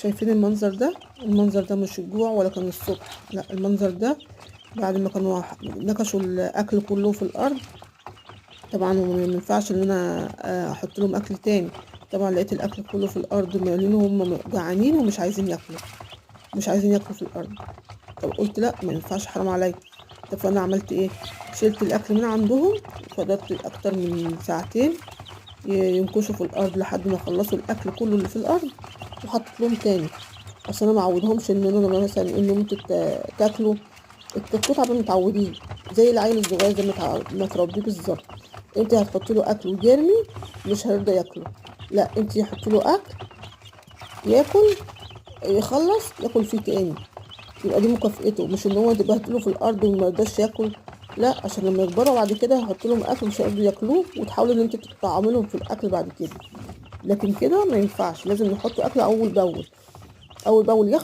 شايفين المنظر ده؟ المنظر ده مش الجوع ولا كان الصبح، لا المنظر ده بعد ما كانوا نكشوا الاكل كله في الارض. طبعا ما ينفعش ان انا احط لهم اكل تاني. طبعا لقيت الاكل كله في الارض مالين وهم جعانين ومش عايزين ياكلوا، مش عايزين ياكلوا في الارض. طب قلت لا ما ينفعش، حرام عليا. طب فانا عملت ايه؟ شلت الاكل من عندهم وفضلت اكتر من ساعتين ينكشوا في الارض لحد ما خلصوا الاكل كله اللي في الارض، وحطيت لهم تاني. اصل انا معودهمش ان انا مثلا انهم انتوا تاكلوا. الكتكوت عبال متعودين زي العيل الصغير، زي ما تربيه بالظبط. انت هتحطي له اكل ويرمي، مش هيرضى ياكله. لا انت حطي له اكل ياكل، يخلص ياكل فيه تاني. يبقى دي مكافئته، مش ان هو تبهدله في الارض وما يرضاش ياكل. لا، عشان لما يكبروا بعد كده هحط لهم اكل مش هيقدروا ياكلوه، وتحاولوا ان انت تطعموا لهم في الاكل بعد كده. لكن كده ما ينفعش، لازم نحط اكل اول باول، اول باول ياخدوا